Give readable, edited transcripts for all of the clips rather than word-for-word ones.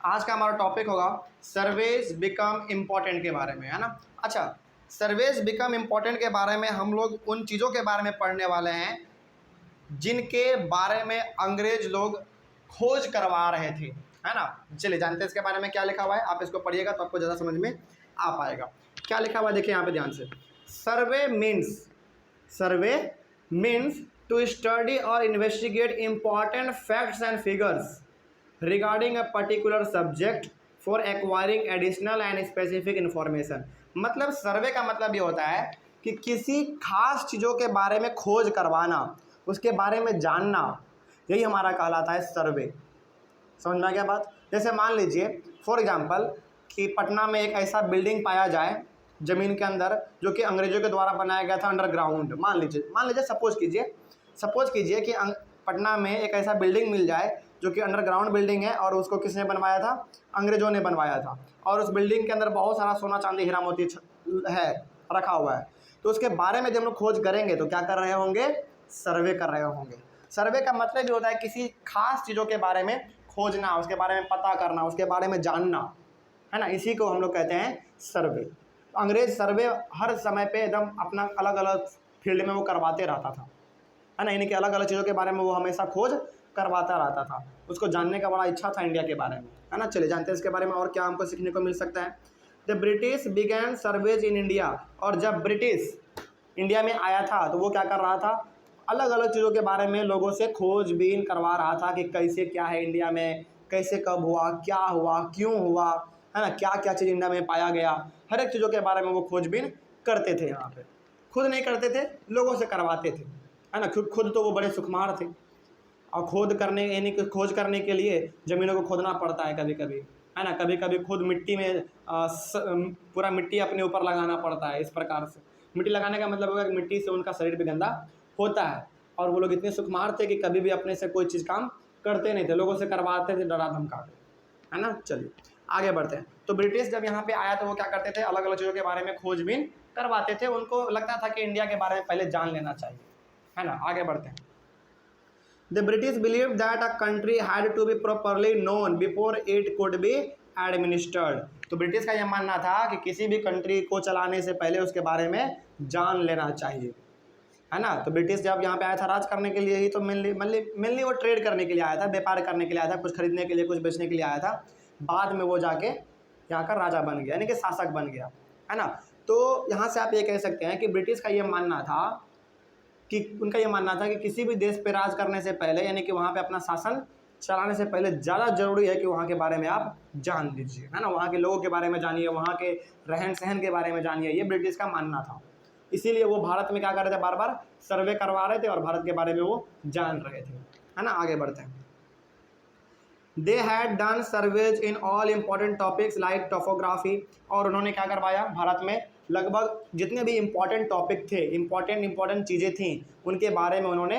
आज का हमारा टॉपिक होगा सर्वेज बिकम इम्पोर्टेंट के बारे में, है ना। अच्छा, सर्वेज बिकम इम्पोर्टेंट के बारे में हम लोग उन चीज़ों के बारे में पढ़ने वाले हैं जिनके बारे में अंग्रेज लोग खोज करवा रहे थे, है ना। चलिए जानते हैं इसके बारे में क्या लिखा हुआ है। आप इसको पढ़िएगा तो आपको ज़्यादा समझ में आ पाएगा। क्या लिखा हुआ है देखिए यहाँ पे ध्यान से। सर्वे मीन्स टू स्टडी और investigate important facts and figures regarding a particular subject for acquiring additional and specific information. मतलब सर्वे का मतलब ये होता है कि किसी खास चीज़ों के बारे में खोज करवाना, उसके बारे में जानना, यही हमारा कहलाता है सर्वे। समझ में आ गया बात। जैसे मान लीजिए फॉर एग्जांपल कि पटना में एक ऐसा बिल्डिंग पाया जाए ज़मीन के अंदर जो कि अंग्रेजों के द्वारा बनाया गया था अंडरग्राउंड। मान लीजिए सपोज कीजिए कि पटना में एक ऐसा बिल्डिंग मिल जाए जो कि अंडरग्राउंड बिल्डिंग है और उसको किसने बनवाया था? अंग्रेजों ने बनवाया था। और उस बिल्डिंग के अंदर बहुत सारा सोना चांदी हीरा मोती है रखा हुआ है। तो उसके बारे में जब हम लोग खोज करेंगे तो क्या कर रहे होंगे? सर्वे कर रहे होंगे। सर्वे का मतलब ये होता है किसी खास चीज़ों के बारे में खोजना, उसके बारे में पता करना, उसके बारे में जानना, है ना। इसी को हम लोग कहते हैं सर्वे। अंग्रेज सर्वे हर समय पे एकदम अपना अलग अलग फील्ड में वो करवाते रहता था, है ना। यानी कि अलग अलग चीज़ों के बारे में वो हमेशा खोज करवाता रहता था। उसको जानने का बड़ा इच्छा था इंडिया के बारे में, है ना। चलिए जानते हैं इसके बारे में और क्या हमको सीखने को मिल सकता है। The British began surveys in India. और जब ब्रिटिश इंडिया में आया था तो वो क्या कर रहा था? अलग अलग चीज़ों के बारे में लोगों से खोजबीन करवा रहा था कि कैसे क्या है इंडिया में, कैसे कब हुआ, क्या हुआ, क्यों हुआ, है ना। क्या क्या चीज़ इंडिया में पाया गया, हर एक चीज़ों के बारे में वो खोजबीन करते थे। यहाँ पे खुद नहीं करते थे, लोगों से करवाते थे, है ना। खुद तो वो बड़े सुकुमार थे। और खोज करने के लिए ज़मीनों को खोदना पड़ता है कभी कभी, है ना। कभी कभी खुद मिट्टी में पूरा मिट्टी अपने ऊपर लगाना पड़ता है। इस प्रकार से मिट्टी लगाने का मतलब होगा कि मिट्टी से उनका शरीर भी गंदा होता है। और वो लोग इतने सुकुमार थे कि कभी भी अपने से कोई चीज़ काम करते नहीं थे, लोगों से करवाते थे डरा धमका के, है ना। चलिए आगे बढ़ते हैं। तो ब्रिटिश जब यहाँ पे आया तो वो क्या करते थे? अलग अलग चीज़ों के बारे में खोजबीन करवाते थे। उनको लगता था कि इंडिया के बारे में पहले जान लेना चाहिए, है ना। आगे बढ़ते हैं। The British believed that a country had to be properly known before it could be administered। तो ब्रिटिश का यह मानना था कि किसी भी कंट्री को चलाने से पहले उसके बारे में जान लेना चाहिए, है ना। तो ब्रिटिश जब यहाँ पे आया था राज करने के लिए ही, तो मेनली वो ट्रेड करने के लिए आया था, व्यापार करने के लिए आया था, कुछ खरीदने के लिए, कुछ बेचने के लिए आया था। बाद में वो जाके यहाँ का राजा बन गया, यानी कि शासक बन गया, है ना। तो यहाँ से आप ये कह सकते हैं कि ब्रिटिश का ये मानना था कि उनका ये मानना था कि किसी भी देश पे राज करने से पहले, यानी कि वहाँ पे अपना शासन चलाने से पहले ज़्यादा ज़रूरी है कि वहाँ के बारे में आप जान लीजिए, है ना। वहाँ के लोगों के बारे में जानिए, वहाँ के रहन सहन के बारे में जानिए। ये ब्रिटिश का मानना था। इसीलिए वो भारत में क्या कर रहे थे? बार बार सर्वे करवा रहे थे और भारत के बारे में वो जान रहे थे, है ना। आगे बढ़ते हैं। They had done surveys in all important topics like topography. और उन्होंने क्या करवाया? भारत में लगभग जितने भी इम्पॉर्टेंट टॉपिक थे, इम्पॉर्टेंट चीज़ें थीं, उनके बारे में उन्होंने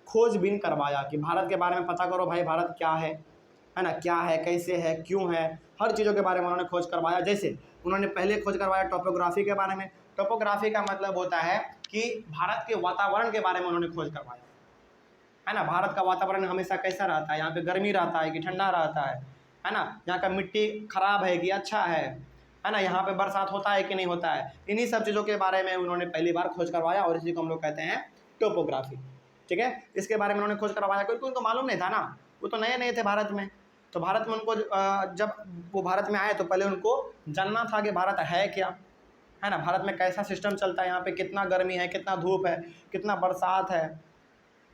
खोजबीन करवाया कि भारत के बारे में पता करो भाई, भारत क्या है ना, क्या है, कैसे है, क्यों है, हर चीज़ों के बारे में उन्होंने खोज करवाया। जैसे उन्होंने पहले खोज करवाया टोपोग्राफी के बारे में। टोपोग्राफी का मतलब होता है कि भारत के वातावरण के बारे में उन्होंने खोज करवाया, है ना। भारत का वातावरण हमेशा कैसा रहता है, यहाँ पे गर्मी रहता है कि ठंडा रहता है ना। यहाँ का मिट्टी खराब है कि अच्छा है ना। यहाँ पे बरसात होता है कि नहीं होता है। इन्हीं सब चीज़ों के बारे में उन्होंने पहली बार खोज करवाया और इसी को हम लोग कहते हैं टोपोग्राफी, ठीक है। इसके बारे में उन्होंने खोज करवाया क्योंकि उनको मालूम नहीं था ना, वो तो नए नए थे भारत में। तो भारत में उनको जब वो भारत में आए तो पहले उनको जानना था कि भारत है क्या, है ना। भारत में कैसा सिस्टम चलता है, यहाँ पे कितना गर्मी है, कितना धूप है, कितना बरसात है,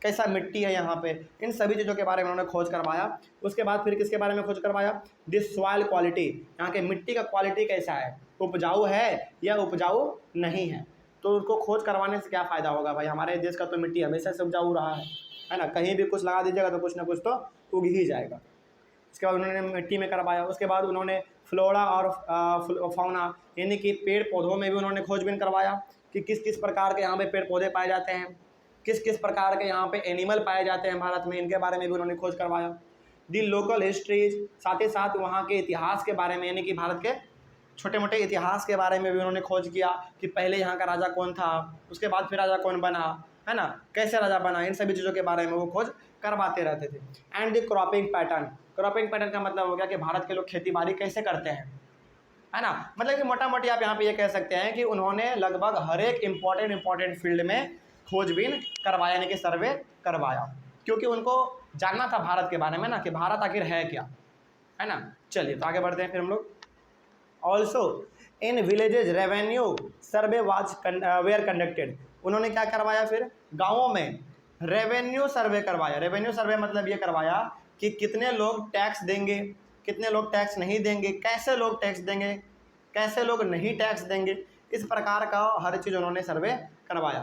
कैसा मिट्टी है यहाँ पे। इन सभी चीज़ों के बारे में उन्होंने खोज करवाया। उसके बाद फिर किसके बारे में खोज करवाया? दिस सॉइल क्वालिटी, यहाँ के मिट्टी का क्वालिटी कैसा है, उपजाऊ है या उपजाऊ नहीं है। तो उनको खोज करवाने से क्या फ़ायदा होगा भाई? हमारे देश का तो मिट्टी हमेशा से उपजाऊ रहा है ना। कहीं भी कुछ लगा दीजिएगा तो कुछ ना कुछ तो उग ही जाएगा। उसके बाद उन्होंने मिट्टी में करवाया। उसके बाद उन्होंने फ्लोरा और फौना, यानी कि पेड़ पौधों में भी उन्होंने खोजबीन करवाया कि किस किस प्रकार के यहाँ पे पेड़ पौधे पाए जाते हैं, किस किस प्रकार के यहाँ पे एनिमल पाए जाते हैं भारत में, इनके बारे में भी उन्होंने खोज करवाया। दी लोकल हिस्ट्रीज, साथ ही साथ वहाँ के इतिहास के बारे में, यानी कि भारत के छोटे मोटे इतिहास के बारे में भी उन्होंने खोज किया कि पहले यहाँ का राजा कौन था, उसके बाद फिर राजा कौन बना, है ना, कैसे राजा बना। इन सभी चीज़ों के बारे में वो खोज करवाते रहते थे। And the cropping pattern, cropping pattern का मतलब हो गया कि भारत के लोग खेती बाड़ी कैसे करते हैं, है ना। मतलब कि मोटा मोटी आप यहाँ पे ये कह सकते हैं कि उन्होंने लगभग हर एक इम्पॉर्टेंट फील्ड में खोजबीन करवाया, यानी कि सर्वे करवाया, क्योंकि उनको जानना था भारत के बारे में ना, कि भारत आखिर है क्या, है ना। चलिए तो आगे बढ़ते हैं फिर हम लोग। Also in villages revenue survey was were conducted, उन्होंने क्या करवाया फिर, गाँवों में रेवेन्यू सर्वे करवाया। रेवेन्यू सर्वे मतलब ये करवाया कि कितने लोग टैक्स देंगे, कितने लोग टैक्स नहीं देंगे, कैसे लोग टैक्स देंगे, कैसे लोग नहीं टैक्स देंगे, इस प्रकार का हर चीज़ उन्होंने सर्वे करवाया।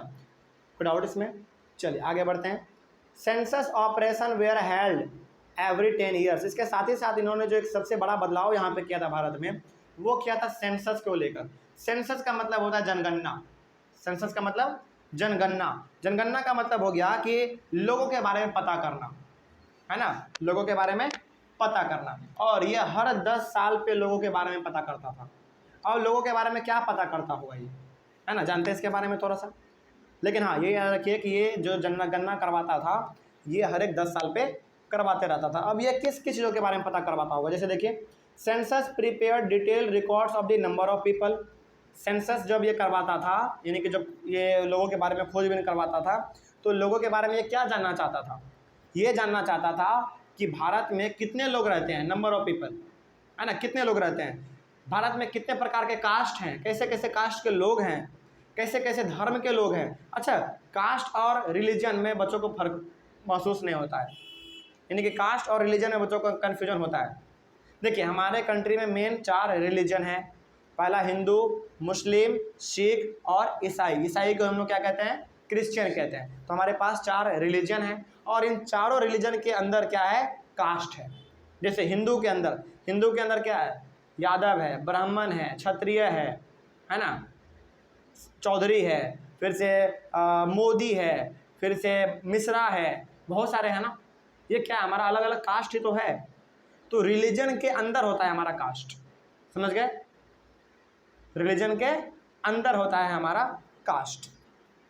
कोई डाउट इसमें? चलिए आगे बढ़ते हैं। Census operation where held every 10 years, इसके साथ ही साथ इन्होंने जो एक सबसे बड़ा बदलाव यहाँ पे किया था भारत में, वो किया था सेंसस को लेकर। सेंसस का मतलब होता है जनगणना। सेंसस का मतलब जनगणना। जनगणना का मतलब हो गया कि लोगों के बारे में पता करना, है ना, लोगों के बारे में पता करना। और ये हर 10 साल पे लोगों के बारे में पता करता था। और लोगों के बारे में क्या पता करता होगा ये, है ना, जानते हैं इसके बारे में थोड़ा सा। लेकिन हाँ ये याद रखिए कि ये जो जनगणना करवाता था ये हर एक 10 साल पे करवाते रहता था। अब ये किस किस चीज़ों के बारे में पता करवाता होगा, जैसे देखिए, census prepare detail records of the number of people. Census जब ये करवाता था, यानी कि जब ये लोगों के बारे में खोजबीन करवाता था, तो लोगों के बारे में ये क्या जानना चाहता था, ये जानना चाहता था कि भारत में कितने लोग रहते हैं, नंबर ऑफ पीपल, है ना, कितने लोग रहते हैं, भारत में कितने प्रकार के कास्ट हैं, कैसे कैसे कास्ट के लोग हैं, कैसे कैसे धर्म के लोग हैं। अच्छा, कास्ट और रिलीजन में बच्चों को फर्क महसूस नहीं होता है, यानी कि कास्ट और रिलीजन में बच्चों को कन्फ्यूजन होता है। देखिए हमारे कंट्री में मेन 4 रिलीजन है, पहला हिंदू, मुस्लिम, सिख और ईसाई। ईसाई को हम लोग क्या कहते हैं, क्रिश्चियन कहते हैं। तो हमारे पास 4 रिलीजन हैं और इन चारों रिलीजन के अंदर क्या है, कास्ट है। जैसे हिंदू के अंदर क्या है, यादव है, ब्राह्मण है, क्षत्रिय है ना, चौधरी है, फिर से मोदी है, फिर से मिश्रा है, बहुत सारे हैं ना। ये क्या है, हमारा अलग अलग कास्ट ही तो है। तो रिलीजन के अंदर होता है हमारा कास्ट, समझ गए, रिलीजन के अंदर होता है हमारा कास्ट।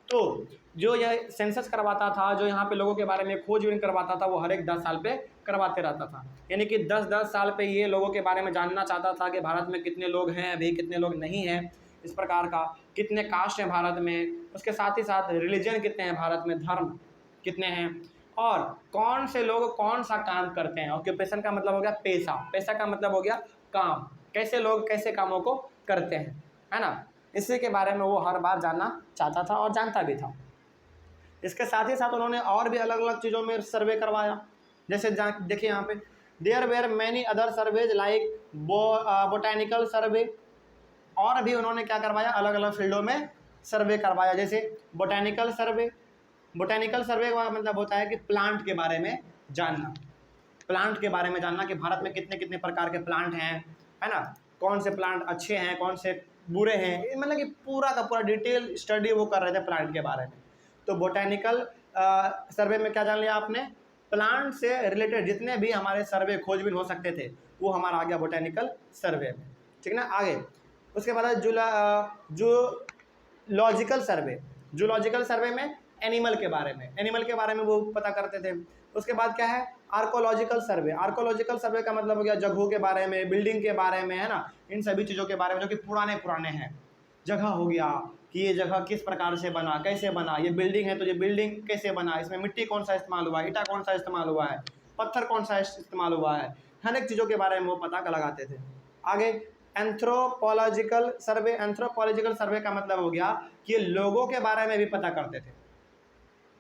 तो जो यह सेंसस करवाता था, जो यहाँ पे लोगों के बारे में खोजबीन करवाता था, वो हर एक 10 साल पे करवाते रहता था। यानी कि 10-10 साल पे ये लोगों के बारे में जानना चाहता था कि भारत में कितने लोग हैं अभी, कितने लोग नहीं हैं, इस प्रकार का, कितने कास्ट हैं भारत में, उसके साथ ही साथ रिलीजन कितने हैं भारत में, धर्म कितने हैं, और कौन से लोग कौन सा काम करते हैं। ऑक्यूपेशन का मतलब हो गया पेशा, पेशा का मतलब हो गया काम, कैसे लोग कैसे कामों को करते हैं, है ना। इसी के बारे में वो हर बार जानना चाहता था और जानता भी था। इसके साथ ही साथ उन्होंने और भी अलग अलग चीज़ों में सर्वे करवाया। जैसे देखिए यहाँ पे, there were many other surveys like botanical survey, और भी उन्होंने क्या करवाया, अलग अलग फील्डों में सर्वे करवाया। जैसे बोटैनिकल सर्वे, बोटैनिकल सर्वे का मतलब होता है कि प्लांट के बारे में जानना, प्लांट के बारे में जानना कि भारत में कितने कितने प्रकार के प्लांट हैं, है ना, कौन से प्लांट अच्छे हैं, कौन से बुरे हैं, मतलब कि पूरा का पूरा डिटेल स्टडी वो कर रहे थे प्लांट के बारे में। तो बोटैनिकल सर्वे में क्या जान लिया आपने, प्लांट से रिलेटेड जितने भी हमारे सर्वे खोजबीन हो सकते थे वो हमारा आ गया बोटैनिकल सर्वे में, ठीक ना। आगे उसके बाद जूलॉजिकल सर्वे, जूलॉजिकल सर्वे में एनिमल के बारे में वो पता करते थे। उसके बाद क्या है, आर्कोलॉजिकल सर्वे, आर्कोलॉजिकल सर्वे का मतलब हो गया जगहों के बारे में, बिल्डिंग के बारे में, है ना, इन सभी चीज़ों के बारे में जो कि पुराने हैं। जगह हो गया कि ये जगह किस प्रकार से बना, कैसे बना, ये बिल्डिंग है तो ये बिल्डिंग कैसे बना, इसमें मिट्टी कौन सा इस्तेमाल हुआ है, ईटा कौन सा इस्तेमाल हुआ है, पत्थर कौन सा इस्तेमाल हुआ है, हर एक चीज़ों के बारे में वो पता लगाते थे। आगे एंथ्रोपोलॉजिकल सर्वे, एंथ्रोपोलॉजिकल सर्वे का मतलब हो गया कि ये लोगों के बारे में भी पता करते थे,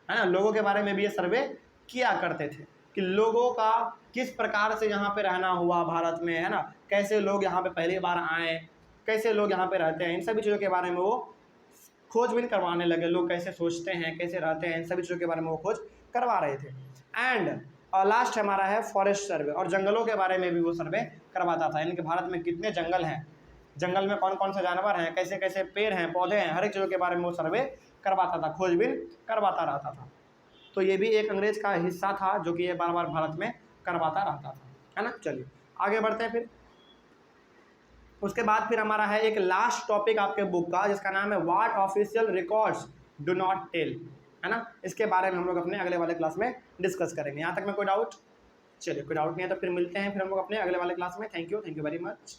है ना, लोगों के बारे में भी ये सर्वे किया करते थे कि लोगों का किस प्रकार से यहाँ पे रहना हुआ भारत में, है ना, कैसे लोग यहाँ पे पहली बार आए, कैसे लोग यहाँ पे रहते हैं, इन सभी चीज़ों के बारे में वो खोजबीन करवाने लगे। लोग कैसे सोचते हैं, कैसे रहते हैं, इन सभी चीज़ों के बारे में वो खोज करवा रहे थे। एंड लास्ट हमारा है फॉरेस्ट सर्वे, और जंगलों के बारे में भी वो सर्वे करवाता था, यानी कि भारत में कितने जंगल हैं, जंगल में कौन कौन से जानवर हैं, कैसे कैसे पेड़ हैं, पौधे हैं, हर एक चीज़ों के बारे में वो सर्वे करवाता था, खोजबीन करवाता रहता था। तो ये भी एक अंग्रेज का हिस्सा था जो कि ये बार बार भारत में करवाता रहता था, है ना। चलिए आगे बढ़ते हैं। फिर उसके बाद फिर हमारा है एक लास्ट टॉपिक आपके बुक का, जिसका नाम है what official records do not tell, है ना। इसके बारे में हम लोग अपने अगले वाले क्लास में डिस्कस करेंगे। यहाँ तक में कोई डाउट? चलिए कोई डाउट नहीं है तो फिर मिलते हैं फिर हम लोग अपने अगले वाले क्लास में। Thank you very much.